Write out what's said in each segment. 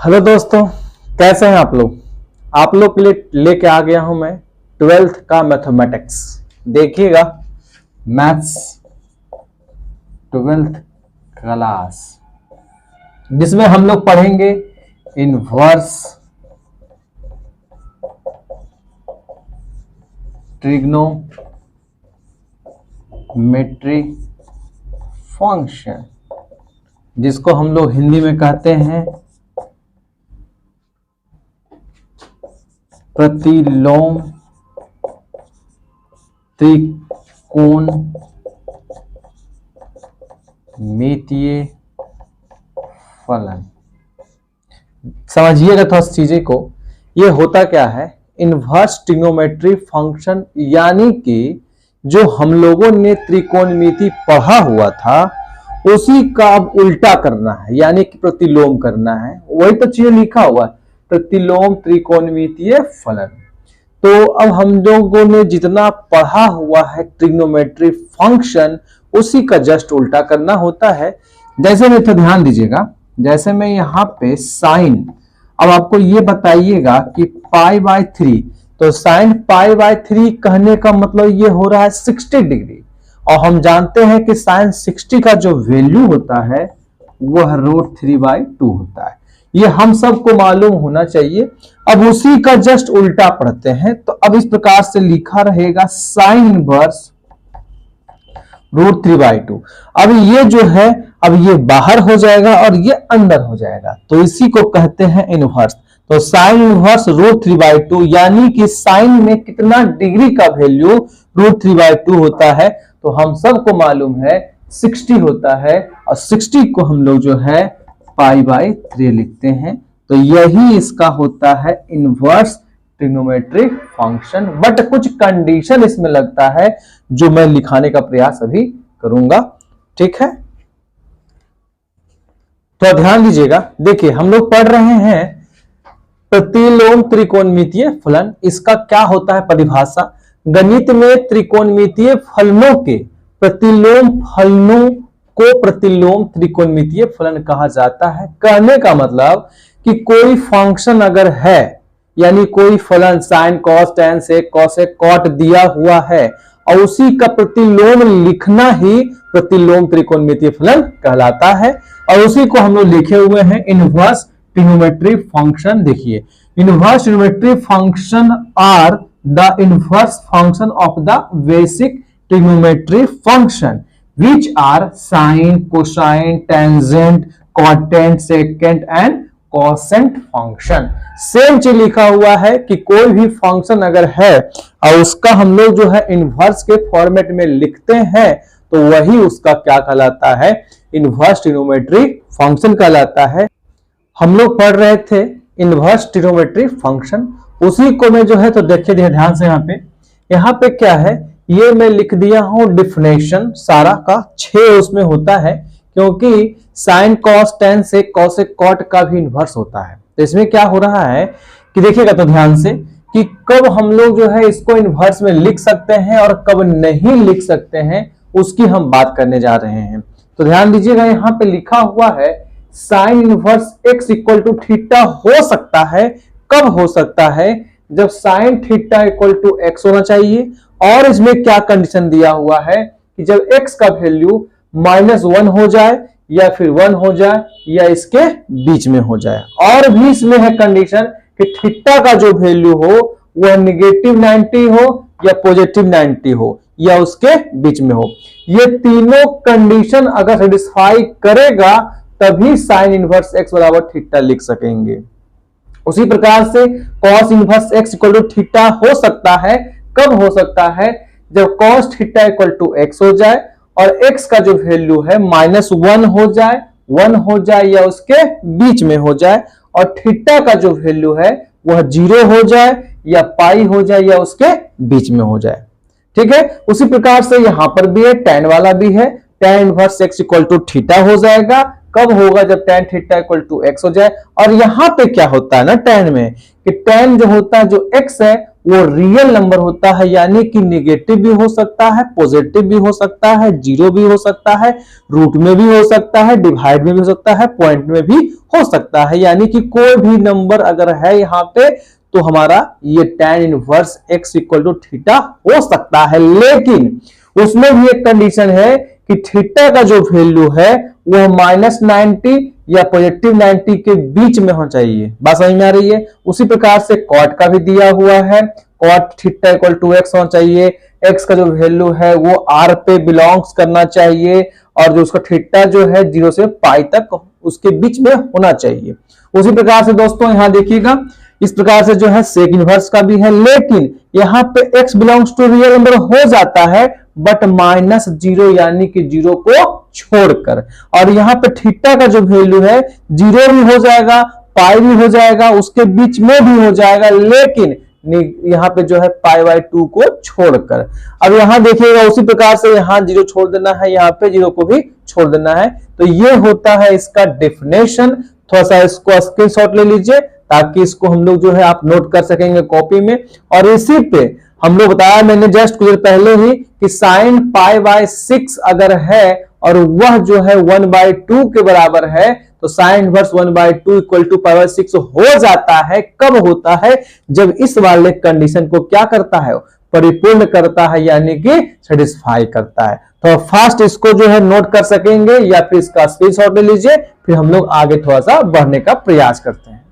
Hello दोस्तों, कैसे हैं आप लोग। आप लोग के लिए लेके आ गया हूं मैं 12th का मैथमेटिक्स। देखिएगा, मैथ्स 12th क्लास, जिसमें हम लोग पढ़ेंगे इनवर्स, ट्रिग्नोमेट्री फंक्शन, जिसको हम लोग हिंदी में कहते हैं प्रतिलोम त्रिकोणमितीय फलन। समझिएगा थोड़ा चीजें को। ये होता क्या है, इनवर्स ट्रिग्नोमेट्री फंक्शन, यानी कि जो हम लोगों ने त्रिकोणमिति पढ़ा हुआ था उसी का अब उल्टा करना है, यानी कि प्रतिलोम करना है। वही तो चीज लिखा हुआ है, प्रतिलोम त्रिकोणमितीय फलन। तो अब हम लोगों ने जितना पढ़ा हुआ है ट्रिग्नोमेट्री फंक्शन, उसी का जस्ट उल्टा करना होता है। जैसे में तो ध्यान दीजिएगा, जैसे मैं यहाँ पे साइन, अब आपको ये बताइएगा कि π/3, तो साइन π/3 कहने का मतलब ये हो रहा है 60 डिग्री, और हम जानते हैं कि साइन 60 का जो वैल्यू होता है वह √3/2 होता है। ये हम सबको मालूम होना चाहिए। अब उसी का जस्ट उल्टा पढ़ते हैं, तो अब इस प्रकार से लिखा रहेगा साइन इनवर्स √3/2। अब ये जो है, अब ये बाहर हो जाएगा और ये अंदर हो जाएगा, तो इसी को कहते हैं इनवर्स। तो साइन इनवर्स √3/2, यानी कि साइन में कितना डिग्री का वैल्यू √3/2 होता है, तो हम सबको मालूम है 60 होता है, और 60 को हम लोग जो है π/3 लिखते हैं। तो यही इसका होता है इनवर्स ट्रिग्नोमेट्रिक फंक्शन। बट कुछ कंडीशन इसमें लगता है जो मैं लिखाने का प्रयास अभी करूंगा, ठीक है। तो ध्यान दीजिएगा, देखिए हम लोग पढ़ रहे हैं प्रतिलोम त्रिकोणमितीय फलन। इसका क्या होता है परिभाषा, गणित में त्रिकोणमितीय फलनों के प्रतिलोम फलनों को प्रतिलोम त्रिकोणमितीय फलन कहा जाता है। कहने का मतलब कि कोई फंक्शन अगर है, यानी कोई फलन sine cos tan sec cosec cot दिया हुआ है, और उसी का प्रतिलोम लिखना ही प्रतिलोम त्रिकोणमितीय फलन कहलाता है। और उसी को हम लोग लिखे हुए हैं इनवर्स ट्रिग्नोमेट्री फंक्शन। देखिए, inverse trigonometry function are the inverse function of the basic trigonometry function which are sine, cosine, tangent, cotangent, secant and cosecant function। Same चीज लिखा हुआ है कि कोई भी फंक्शन अगर है और उसका हम लोग जो है इनवर्स के फॉर्मेट में लिखते हैं, तो वही उसका क्या कहलाता है, इनवर्स ट्रिग्नोमेट्री फंक्शन कहलाता है। हम लोग पढ़ रहे थे इनवर्स ट्रिग्नोमेट्री फंक्शन, उसी को मैं जो है तो देखिए ध्यान से, यहाँ पे क्या है, ये मैं लिख दिया हूं डिफिनेशन सारा का, 6 उसमें होता है, क्योंकि sine cos tan sec cosec cot का भी इनवर्स होता है। तो इसमें क्या हो रहा है कि देखिएगा तो ध्यान से कि कब हम लोग जो है इसको इनवर्स में लिख सकते हैं और कब नहीं लिख सकते हैं, उसकी हम बात करने जा रहे हैं। तो ध्यान दीजिएगा, यहाँ पे लिखा हुआ है sine inverse x equal to theta हो सकता है। कब हो सकता है, जब sine theta equal to x होना चाहिए, और इसमें क्या कंडीशन दिया हुआ है कि जब x का वैल्यू -1 हो जाए, या फिर 1 हो जाए, या इसके बीच में हो जाए। और भी इसमें है कंडीशन कि थीटा का जो वैल्यू हो वह -90 हो या +90 हो, या उसके बीच में हो। ये तीनों कंडीशन अगर सेटिस्फाई करेगा तभी साइन इनवर्स x बराबर थीटा लिख सकेंगे। उसी प्रकार से cos inverse x equal to theta हो सकता है। कब हो सकता है, जब cos theta equal to x हो जाए और x का जो वैल्यू है -1 हो जाए, 1 हो जाए या उसके बीच में हो जाए, और थीटा का जो वैल्यू है वह 0 हो जाए या पाई हो जाए या उसके बीच में हो जाए, ठीक है। उसी प्रकार से यहां पर भी है, tan वाला भी है, tan inverse x equal to theta हो जाएगा। कब होगा, जब tan theta equal to x हो जाए। और यहां पे क्या होता है ना tan में, कि tan जो होता है, जो x है वो रियल नंबर होता है, यानी कि निगेटिव भी हो सकता है, पॉजिटिव भी हो सकता है, जीरो भी हो सकता है, रूट में भी हो सकता है, डिवाइड में भी हो सकता है, पॉइंट में भी हो सकता है। यानी कि कोई भी नंबर अगर है यहाँ पे तो हमारा ये tan inverse x equal to theta हो सकता है। लेकिन उसमें भी एक कंडीशन है कि थीटा का जो वैल्यू है वो -90 या +90 के बीच में होना चाहिए। बात समझ में आ रही है? उसी प्रकार से कॉट का भी दिया हुआ है, cot theta equal to x होना चाहिए। x का जो वैल्यू है वो r पे बिलोंग्स करना चाहिए और जो उसका थीटा जो है 0 से पाई तक उसके बीच में होना चाहिए। उसी प्रकार से दोस्तों यहां देखिएगा, इस प्रकार से जो है सेक इनवर्स का भी है, लेकिन यहां पे x belongs to real number हो जाता है बट -0 यानी कि 0 को छोड़कर। और यहाँ पे थीटा का जो वैल्यू है 0 भी हो जाएगा, पाई भी हो जाएगा, उसके बीच में भी हो जाएगा, लेकिन यहाँ पे जो है π/2 को छोड़कर। अब यहां देखिएगा उसी प्रकार से यहां 0 छोड़ देना है, यहाँ पे 0 को भी छोड़ देना है। तो ये होता है इसका डेफिनेशन। थोड़ा सा इसको स्क्रीनशॉट ले लीजिए ताकि इसको हम लोग जो है आप नोट कर सकेंगे कॉपी में। और इसी पे हम लोग बताया मैंने जस्ट कुछ देर पहले ही कि sin π/6 अगर है और वह जो है 1/2 के बराबर है तो sin इनवर्स 1/2 इक्वल टू π/6 हो जाता है। कब होता है? जब इस वाले कंडीशन को क्या करता है? परिपूर्ण करता है, यानी कि सेटिस्फाई करता है। तो फास्ट इसको जो है नोट कर सकेंगे या फिर इसका स्क्रीनशॉट ले लीजिए, फिर हम लोग आगे थोड़ा सा बढ़ने का प्रयास करते हैं।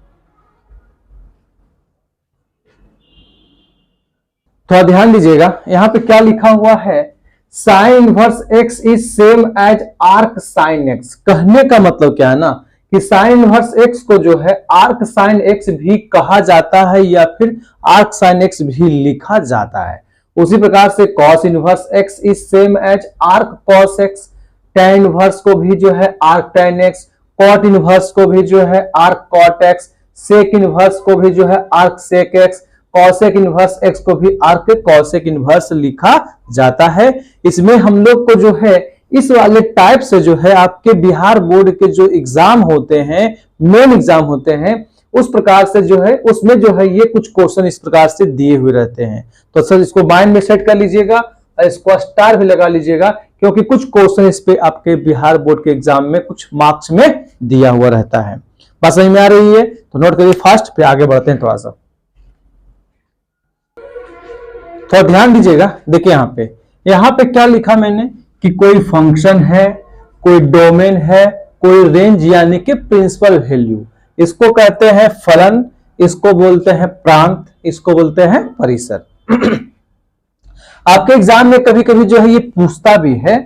थोड़ा ध्यान दीजिएगा, यहां पे क्या लिखा हुआ है, sine inverse x is same as arc sine x। कहने का मतलब क्या है ना कि साइन इनवर्स x को जो है आर्क साइन x भी कहा जाता है या फिर आर्क साइन x भी लिखा जाता है। उसी प्रकार से cos inverse x is same as arc cos x, tan inverse को भी जो है arc tan x, cot inverse को भी जो है arc cot x, sec inverse को भी जो है arc sec x, cosec inverse x को भी आर्क कॉसेक इनवर्स लिखा जाता है। इसमें हम लोग को जो है इस वाले टाइप से जो है आपके बिहार बोर्ड के जो एग्जाम होते हैं, मेन एग्जाम होते हैं, उस प्रकार से जो है उसमें जो है ये कुछ क्वेश्चन इस प्रकार से दिए हुए रहते हैं। तो सर इसको माइंड में सेट कर लीजिएगा और इसको स्टार भी लगा लीजिएगा, क्योंकि कुछ क्वेश्चन इस पे आपके बिहार बोर्ड के एग्जाम में कुछ मार्क्स में दिया हुआ रहता है। बात समझ में आ रही है? तो नोट करिए फास्ट, फिर आगे बढ़ते हैं। थोड़ा सा तो ध्यान दीजिएगा, देखिए यहां पे क्या लिखा मैंने कि कोई फंक्शन है, कोई डोमेन है, कोई रेंज यानी कि प्रिंसिपल वैल्यू, इसको कहते हैं फलन, इसको बोलते हैं प्रांत, इसको बोलते हैं परिसर। आपके एग्जाम में कभी कभी जो है ये पूछता भी है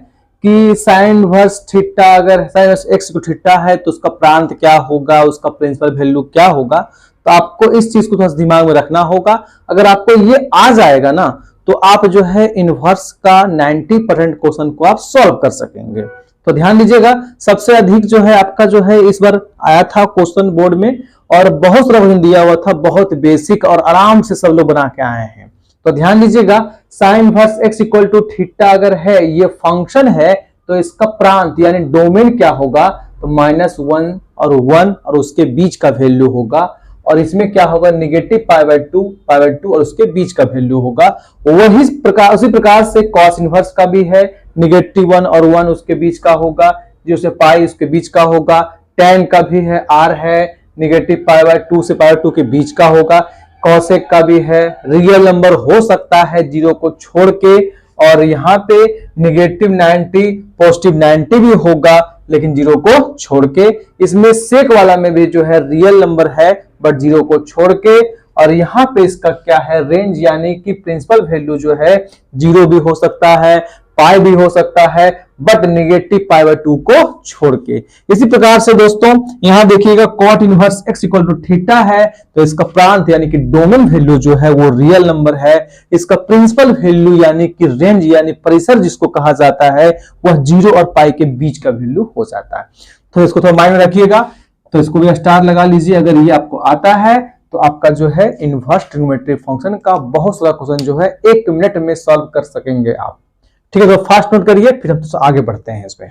कि साइन इनवर्स थीटा, अगर साइन इनवर्स एक्स को थीटा है तो उसका प्रांत क्या होगा, उसका प्रिंसिपल वैल्यू क्या होगा। तो आपको इस चीज को थोड़ा दिमाग में रखना होगा। अगर आपको ये आ जाएगा ना तो आप जो है इनवर्स का 90% क्वेश्चन को आप सॉल्व कर सकेंगे। तो ध्यान दीजिएगा, सबसे अधिक जो है आपका जो है इस बार आया था क्वेश्चन बोर्ड में और बहुत सारा क्वेश्चन दिया हुआ था, बहुत बेसिक और आराम से सब लोग बना के आए हैं। तो ध्यान दीजिएगा, sine inverse x equal to theta अगर है, ये फंक्शन है, तो इसका प्रांत यानी डोमेन क्या होगा, तो -1 और 1 और उसके बीच का वैल्यू होगा। और इसमें क्या होगा, निगेटिव π/2 और उसके बीच का वैल्यू होगा। वही प्रकार उसी प्रकार से कॉस इनवर्स का भी है, -1 और 1 उसके बीच का होगा, जो से पाई उसके बीच का होगा। tan का भी है, r है, निगेटिव π/2 से π/2 के बीच का होगा। कॉसेक का भी है, रियल नंबर हो सकता है 0 को छोड़ के, और यहाँ पे -90 +90 भी होगा लेकिन 0 को छोड़ के। इसमें सेक वाला में भी जो है रियल नंबर है बट 0 को छोड़ के। और यहाँ पे इसका क्या है, रेंज यानी कि प्रिंसिपल वैल्यू जो है 0 भी हो सकता है, पाई भी हो सकता है, बट निगेटिव π/2 को छोड़ के। इसी प्रकार से दोस्तों यहां देखिएगा, cot inverse x equal to theta है तो इसका प्रांत यानी कि डोमेन वैल्यू जो है वो रियल नंबर है। इसका प्रिंसिपल वैल्यू यानी कि रेंज यानी परिसर जिसको कहा जाता है, वह 0 और पाई के बीच का वैल्यू हो जाता है। तो इसको थोड़ा माइंड में रखिएगा, तो इसको भी स्टार लगा लीजिए अगर ये आपको आता है। तो आपका जो है इनवर्स ट्रिग्नोमेट्री फंक्शन का बहुत सारा क्वेश्चन जो है 1 मिनट में सॉल्व कर सकेंगे आप। ठीक है, तो फास्ट नोट करिए, फिर हम तो आगे बढ़ते हैं इसमें।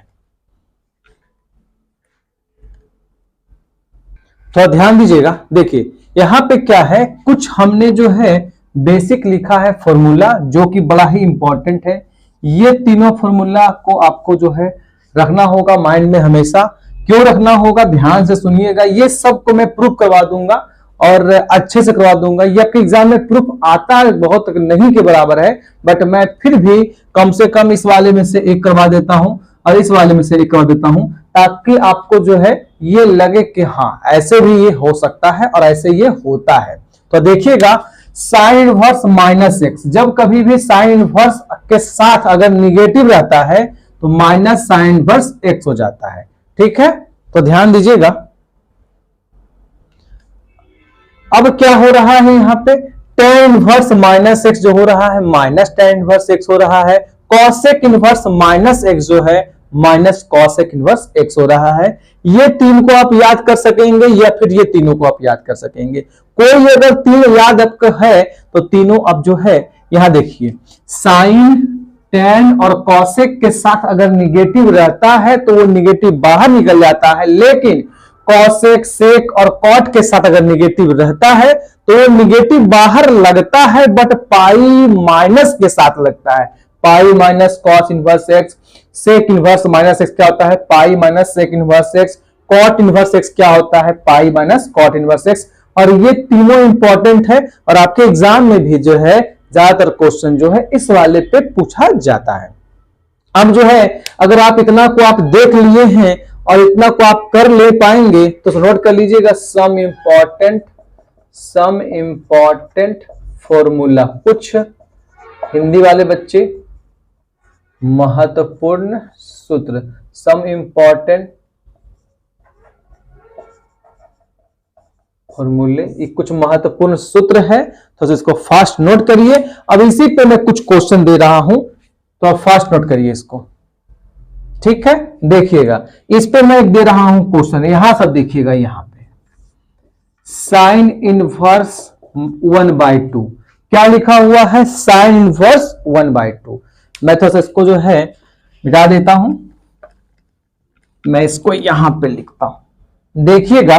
तो ध्यान दीजिएगा, देखिए यहां पे क्या है, कुछ हमने जो है बेसिक लिखा है फॉर्मूला, जो कि बड़ा ही इंपॉर्टेंट है। ये तीनों फॉर्मूला को आपको जो है रखना होगा माइंड में हमेशा। क्यों रखना होगा, ध्यान से सुनिएगा। ये सब को मैं प्रूफ करवा दूंगा और अच्छे से करवा दूंगा। यह एग्जाम में प्रूफ आता है, बहुत नहीं के बराबर है, बट मैं फिर भी कम से कम इस वाले में से एक करवा देता हूं और इस वाले में से एक करवा देता हूं, ताकि आपको जो है ये लगे कि हाँ ऐसे भी ये हो सकता है और ऐसे ये होता है। तो देखिएगा, साइन इनवर्स माइनस एक्स, जब कभी भी साइन इनवर्स के साथ अगर निगेटिव रहता है तो माइनस साइन इनवर्स एक्स हो जाता है। ठीक है, तो ध्यान दीजिएगा। अब क्या हो रहा है यहां पे, टेन इनवर्स माइनस एक्स जो हो रहा है माइनस टेन इनवर्स एक्स हो रहा है। कॉसेक इनवर्स माइनस एक्स जो है माइनस कॉसेक इनवर्स एक्स हो रहा है। ये तीन को आप याद कर सकेंगे या फिर ये तीनों को आप याद कर सकेंगे। कोई अगर तीन याद आपका है तो तीनों अब जो है यहां देखिए, साइन, टेन और कॉसेक के साथ अगर निगेटिव रहता है तो वो निगेटिव बाहर निकल जाता है, लेकिन कॉसेक, सेक और कॉट के साथ अगर निगेटिव रहता है तो वो निगेटिव बाहर लगता है, बट पाई माइनस के साथ लगता है। Pi minus cos inverse x, sec inverse minus x क्या होता है, pi minus sec inverse x, cot inverse x क्या होता है, pi minus cot inverse x. और ये तीनों इंपॉर्टेंट है और आपके एग्जाम में भी जो है ज्यादातर क्वेश्चन जो है इस वाले पे पूछा जाता है। अब जो है अगर आप इतना को आप देख लिए हैं और इतना को आप कर ले पाएंगे तो नोट कर लीजिएगा, सम इंपॉर्टेंट फॉर्मूला। कुछ हिंदी वाले बच्चे महत्वपूर्ण सूत्र, सम इंपॉर्टेंट फॉर्मूले, ये कुछ महत्वपूर्ण सूत्र है, तो इसको फास्ट नोट करिए। अब इसी पे मैं कुछ क्वेश्चन दे रहा हूं तो आप फास्ट नोट करिए इसको। ठीक है, देखिएगा इस पे मैं दे रहा हूं क्वेश्चन, यहां सब देखिएगा। यहां पे साइन इनवर्स 1/2 क्या लिखा हुआ है, साइन इनवर्स 1/2। मैं थोड़ा सा इसको जो है मिटा देता हूं, मैं इसको यहां पे लिखता हूं। देखिएगा,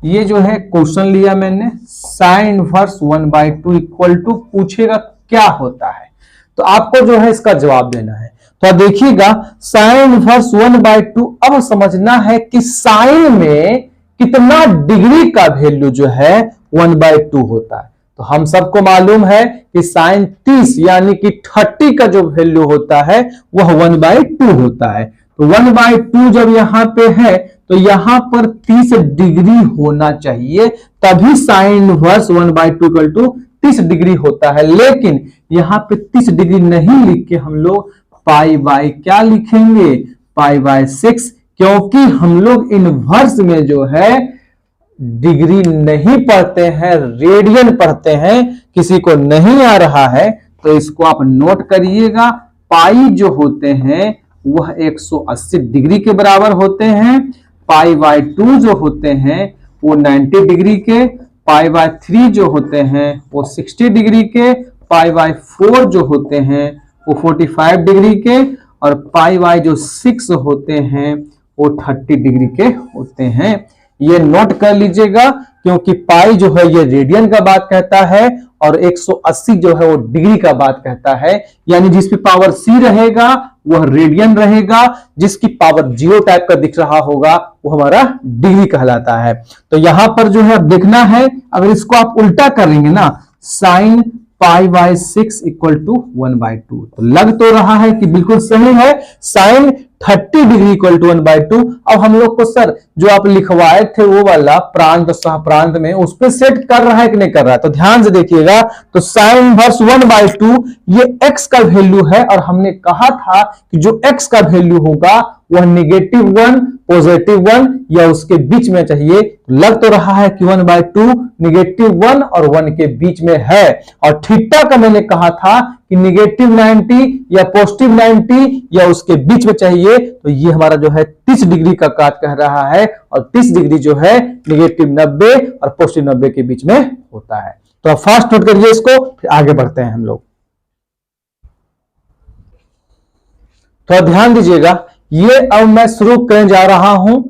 ये जो है क्वेश्चन लिया मैंने, साइन इनवर्स 1/2 इक्वल टू पूछेगा क्या होता है, तो आपको जो है इसका जवाब देना है। तो देखिएगा, साइन इनवर्स 1/2, अब समझना है कि साइन में कितना डिग्री का वैल्यू जो है 1/2 होता है। तो हम सबको मालूम है कि साइन 30 यानी कि 30 का जो वैल्यू होता है वह 1/2 होता है। तो 1/2 जब यहां पे है तो यहां पर 30 डिग्री होना चाहिए, तभी sine inverse 1/2 equal to 30 degree होता है। लेकिन यहां पे 30 डिग्री नहीं लिख के हम लोग पाई बाय क्या लिखेंगे, पाई बाय 6, क्योंकि हम लोग इनवर्स में जो है डिग्री नहीं पढ़ते हैं, रेडियन पढ़ते हैं। किसी को नहीं आ रहा है तो इसको आप नोट करिएगा, पाई जो होते हैं वह 180 डिग्री के बराबर होते हैं, पाई बाय 2 जो होते हैं वो 90 डिग्री के, पाई बाय 3 जो होते हैं वो 60 डिग्री के, पाई बाय 4 जो होते हैं वो 45 डिग्री के, और पाई बाय जो 6 होते हैं वो 30 डिग्री के होते हैं। ये नोट कर लीजिएगा, क्योंकि पाई जो है ये रेडियन का बात कहता है और 180 जो है वो डिग्री का बात कहता है। यानी जिसकी पावर सी रहेगा वह रेडियन रहेगा, जिसकी पावर 0 टाइप का दिख रहा होगा वो हमारा डिग्री कहलाता है। तो यहां पर जो है देखना है, अगर इसको आप उल्टा करेंगे ना, sine pi by 6 equal to 1/2, तो लग तो रहा है कि बिल्कुल सही है, साइन 30 डिग्री इक्वल टू 1/2। अब हम लोग को सर जो आप लिखवाए थे वो वाला प्रांत सह प्रांत में उस पर सेट कर रहा है कि नहीं कर रहा है, तो ध्यान से देखिएगा। तो साइन इनवर्स 1/2 ये x का वैल्यू है, और हमने कहा था कि जो x का वैल्यू होगा वह -1, +1 या उसके बीच में चाहिए। लग तो रहा है कि 1/2 -1 और 1 के बीच में है, और थीटा का मैंने कहा था कि -90 या +90 या उसके बीच में चाहिए। तो ये हमारा जो है 30 डिग्री का काट कह रहा है, और 30 डिग्री जो है -90 और +90 के बीच में होता है। तो आप फास्ट नोट करिए इसको, फिर आगे बढ़ते हैं हम लोग। तो ध्यान दीजिएगा, ये अब मैं शुरू करने जा रहा हूं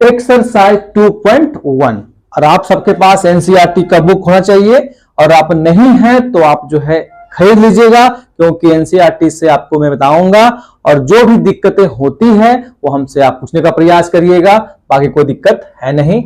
एक्सरसाइज 2.1, और आप सबके पास एनसीईआरटी का बुक होना चाहिए, और आप नहीं है तो आप जो है खरीद लीजिएगा, क्योंकि एनसीईआरटी से आपको मैं बताऊंगा, और जो भी दिक्कतें होती हैं वो हमसे आप पूछने का प्रयास करिएगा, बाकी कोई दिक्कत है नहीं।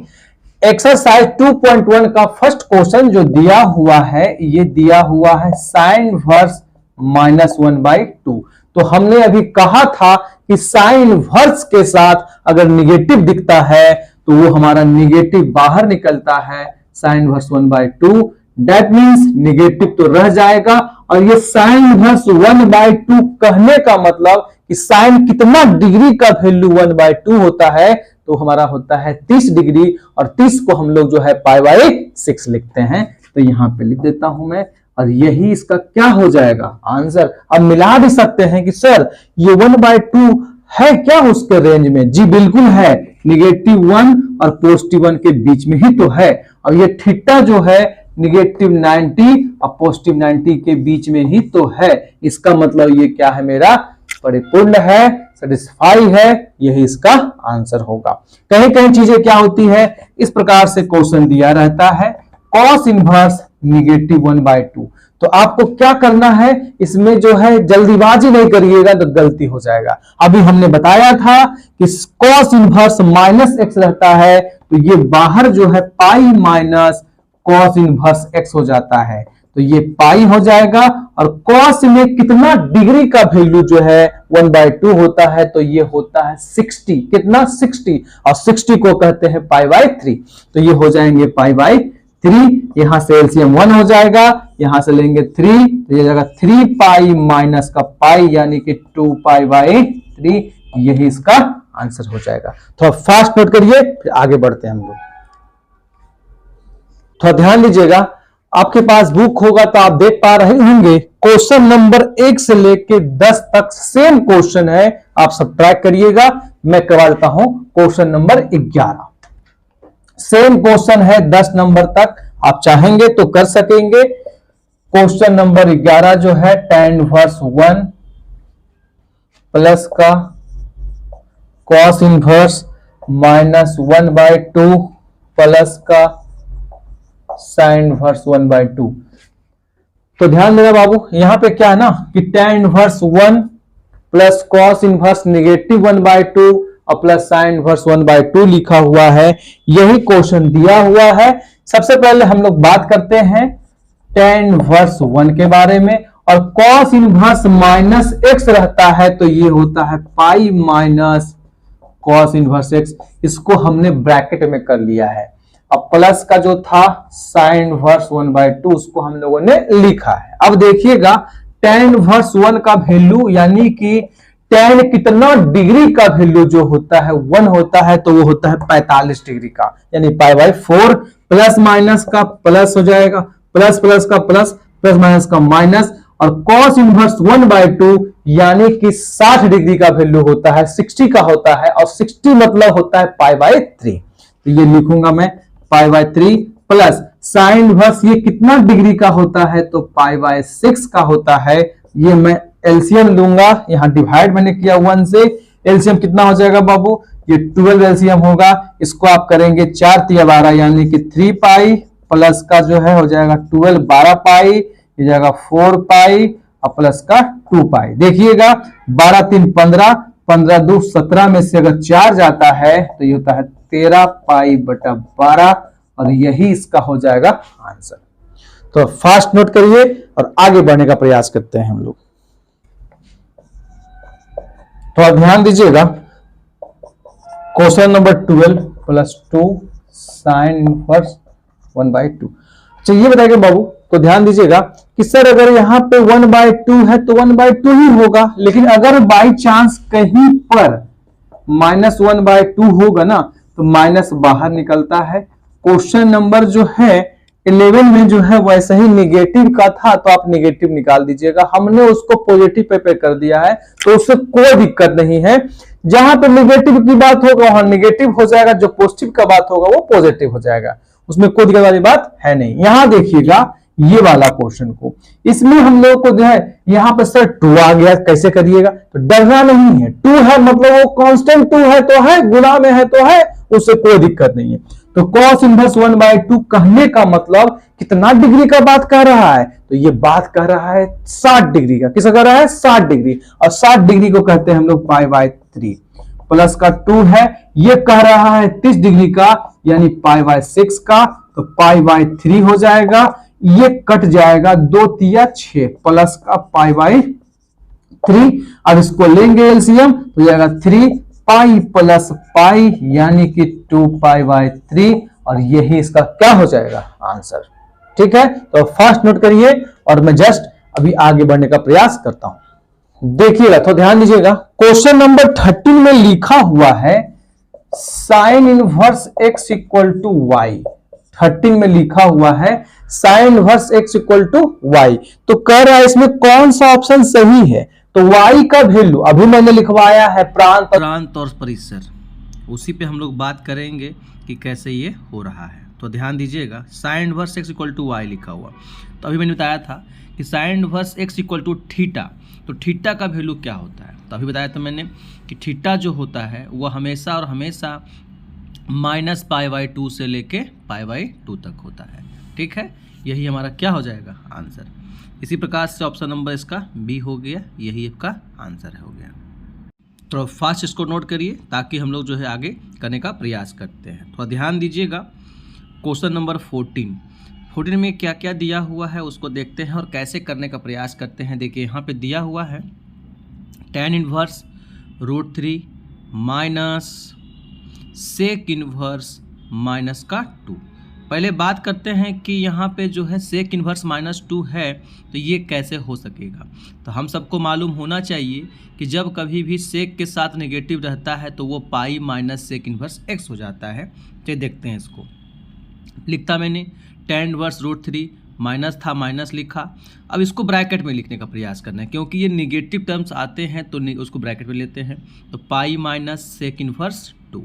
एक्सरसाइज 2.1 का फर्स्ट क्वेश्चन जो दिया हुआ है, ये दिया हुआ है साइन इनवर्स -1/2। तो हमने अभी कहा था कि साइन इनवर्स के साथ अगर निगेटिव दिखता है तो वो हमारा निगेटिव बाहर निकलता है, sine inverse 1/2, that means negative तो रह जाएगा। और ये साइन इनवर्स 1/2 कहने का मतलब कि साइन कितना डिग्री का वैल्यू 1/2 होता है, तो हमारा होता है 30 डिग्री, और 30 को हम लोग जो है π/6 लिखते हैं। तो यहां पे लिख देता हूं मैं, और यही इसका क्या हो जाएगा आंसर। अब मिला भी सकते हैं कि सर ये 1/2 है क्या उसके रेंज में? जी बिल्कुल है, -1 और +1 के बीच में ही तो है। और ये थीटा जो है -90 और +90 के बीच में ही तो है। इसका मतलब ये क्या है, मेरा परिपूर्ण है, सेटिस्फाई है, यही इसका आंसर होगा। कहीं कहीं चीजें क्या होती है, इस प्रकार से क्वेश्चन दिया रहता है cos इनवर्स -1/2। तो आपको क्या करना है, इसमें जो है जल्दीबाजी नहीं करिएगा तो गलती हो जाएगा। अभी हमने बताया था कि cos इनवर्स -x रहता है, तो ये बाहर जो है pi minus cos inverse x हो जाता है, तो ये पाई हो जाएगा। और cos में कितना डिग्री का वैल्यू जो है 1/2 होता है, तो ये होता है 60। कितना? 60, और 60 को कहते हैं π/3। तो ये हो जाएंगे π/3, यहां से एलसीएम 1 हो जाएगा, यहां से लेंगे 3, तो ये जाएगा 3 पाई माइनस का पाई यानी कि 2π/3, यही इसका आंसर हो जाएगा। थोड़ा फास्ट नोट करिए, फिर आगे बढ़ते हैं हम लोग। थोड़ा ध्यान दीजिएगा, आपके पास बुक होगा तो आप देख पा रहे होंगे क्वेश्चन नंबर 1 से लेके 10 तक सेम क्वेश्चन है, आप सब ट्रैक करिएगा। मैं करवा देता हूं क्वेश्चन नंबर 11, सेम क्वेश्चन है 10 नंबर तक, आप चाहेंगे तो कर सकेंगे। क्वेश्चन नंबर 11 जो है tan इनवर्स 1 प्लस का cos इनवर्स -1/2 प्लस का साइन इनवर्स 1/2। तो ध्यान देना बाबू, यहां पे क्या है ना कि tan inverse 1 plus cos inverse -1/2 और प्लस साइन इनवर्स 1/2 लिखा हुआ है, यही क्वेश्चन दिया हुआ है। सबसे पहले हम लोग बात करते हैं tan इनवर्स 1 के बारे में, और cos इनवर्स -x रहता है, तो ये होता है pi minus cos inverse x। इसको हमने ब्रैकेट में कर लिया है। अब प्लस का जो था साइन इनवर्स 1/2, उसको हम लोगों ने लिखा है। अब देखिएगा tan इनवर्स 1 का वैल्यू यानी कि tan कितना डिग्री का वैल्यू जो होता है 1 होता है, तो वो होता है 45 डिग्री का, यानी π/4। प्लस माइनस का प्लस हो जाएगा, प्लस प्लस का प्लस, प्लस माइनस का माइनस, और cos इनवर्स 1/2 यानी कि 60 डिग्री का वैल्यू होता है, 60 का होता है, और 60 मतलब होता है π/3। तो ये लिखूंगा मैं π/3 प्लस साइन इनवर्स ये कितना डिग्री का होता है, तो π/6 का होता है। ये मैं एलसीएम लूंगा, यहां डिवाइड मैंने किया 1 से, एलसीएम कितना हो जाएगा बाबू, ये 12 एलसीएम होगा। इसको आप करेंगे 4 × 12 यानी कि 3 पाई, प्लस का जो है हो जाएगा 12 12 पाई, ये जाएगा 4 पाई, और प्लस का 2 पाई। देखिएगा 12 3 15, 15 2 17 में से अगर 4 जाता है तो ये होता है 13 π/12, और यही इसका हो जाएगा आंसर। तो फास्ट नोट करिए और आगे बढ़ने का प्रयास करते हैं हम लोग। तो आप ध्यान दीजिएगा, क्वेश्चन नंबर 12 + 2 साइन इनवर्स 1/2। अच्छा ये बताइए बाबू, तो ध्यान दीजिएगा कि सर अगर यहाँ पे 1/2 है तो 1/2 ही होगा, लेकिन अगर बाई चांस कहीं पर -1/2 होगा ना, तो माइनस बाहर निकलता है। क्वेश्चन नंबर जो है 11 में जो है वैसे ही निगेटिव का था, तो आप निगेटिव निकाल दीजिएगा। हमने उसको पॉजिटिव पे कर दिया है, तो उससे कोई दिक्कत नहीं है। जहां पे निगेटिव की बात होगा वहां निगेटिव हो जाएगा, जो पॉजिटिव का बात होगा वो पॉजिटिव हो जाएगा, उसमें कोई दिक्कत वाली बात है नहीं। यहां देखिएगा ये वाला क्वेश्चन को, इसमें हम लोग को जो है यहाँ पे सर 2 आ गया, कैसे करिएगा? तो डरना नहीं है, 2 है मतलब वो कांस्टेंट 2 है तो है, गुणा में है तो है, उससे कोई दिक्कत नहीं है। तो cos इनवर्स 1/2 कहने का मतलब कितना डिग्री का बात कर रहा है, तो ये बात कर रहा है 60 डिग्री का। किसका कर रहा है? 60 डिग्री। और 60 डिग्री को कहते हैं हम लोग π/3। प्लस का 2 है, ये कह रहा है 30 डिग्री का यानी π/6 का, तो π/3 हो जाएगा। ये कट जाएगा, 2 तिया 6 प्लस का π/3। अब इसको लेंगे एलसीएम तो जाएगा 3 पाई प्लस पाई यानी कि 2π/3, और यही इसका क्या हो जाएगा? आंसर। ठीक है, तो फर्स्ट नोट करिए और मैं जस्ट अभी आगे बढ़ने का प्रयास करता हूं। देखिएगा तो ध्यान दीजिएगा, क्वेश्चन नंबर 13 में लिखा हुआ है sine inverse x equal to y. 13 में लिखा हुआ है sine inverse x equal to y. तो कह रहा है इसमें कौन सा ऑप्शन सही है? तो y का वैल्यू अभी मैंने लिखवाया है प्रांत और परिसर, उसी पे हम लोग बात करेंगे कि कैसे ये हो रहा है। तो ध्यान दीजिएगा, sine inverse x equal to y लिखा हुआ, तो अभी मैंने बताया था कि sine inverse x equal to theta, तो थीटा का वैल्यू क्या होता है? तो अभी बताया था मैंने कि थीटा जो होता है वह हमेशा और हमेशा -π/2 से लेके π/2 तक होता है। ठीक है, यही हमारा क्या हो जाएगा? आंसर। इसी प्रकार से ऑप्शन नंबर इसका बी हो गया, यही आपका आंसर हो गया। तो फास्ट इसको नोट करिए ताकि हम लोग जो है आगे करने का प्रयास करते हैं। थोड़ा ध्यान दीजिएगा, क्वेश्चन नंबर 14 में क्या क्या दिया हुआ है उसको देखते हैं और कैसे करने का प्रयास करते हैं। देखिए यहाँ पे दिया हुआ है tan inverse √3 minus sec inverse minus का 2। पहले बात करते हैं कि यहाँ पे जो है सेक इनवर्स -2 है, तो ये कैसे हो सकेगा? तो हम सबको मालूम होना चाहिए कि जब कभी भी सेक के साथ नेगेटिव रहता है तो वो pi minus sec inverse x हो जाता है। चलिए देखते हैं इसको। लिखता मैंने tan इनवर्स √3, माइनस था माइनस लिखा। अब इसको ब्रैकेट में लिखने का प्रयास करना है क्योंकि ये निगेटिव टर्म्स आते हैं तो उसको ब्रैकेट में लेते हैं। तो पाई माइनस सेक इनवर्स 2।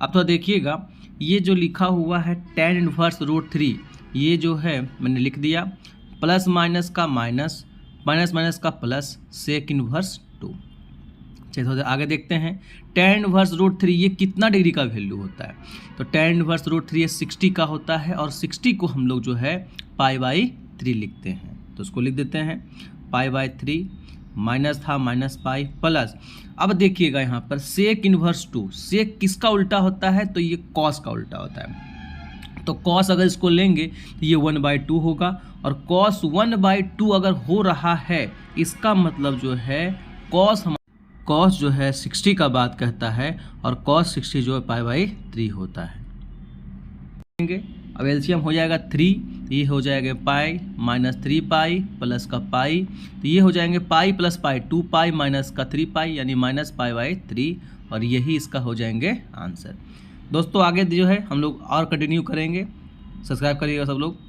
अब थोड़ा देखिएगा, ये जो लिखा हुआ है tan इनवर्स √3, ये जो है मैंने लिख दिया प्लस माइनस का माइनस, माइनस माइनस का प्लस, सेक इनवर्स 2। चलिए थोड़ा आगे देखते हैं, tan इनवर्स √3 ये कितना डिग्री का वैल्यू होता है? तो tan इनवर्स √3 ये 60 का होता है और 60 को हम लोग जो है π/3 लिखते हैं। तो उसको लिख देते हैं π/3, माइनस था माइनस पाई प्लस। अब देखिएगा यहाँ पर सेक इनवर्स 2, सेक किसका उल्टा होता है? तो ये कॉस का उल्टा होता है। तो कॉस अगर इसको लेंगे तो ये 1/2 होगा, और कॉस 1/2 अगर हो रहा है इसका मतलब जो है कॉस जो है 60 का बात कहता है, और कॉस 60 जो है π/3 होता है। अब एलसीएम हो जाएगा 3, ये हो जाएगा पाई माइनस 3 पाई प्लस का पाई, तो ये हो जाएंगे pi plus pi 2 pi minus का 3 पाई यानी माइनस π/3, और यही इसका हो जाएंगे आंसर। दोस्तों आगे जो है हम लोग और कंटिन्यू करेंगे, सब्सक्राइब करिएगा सब लोग।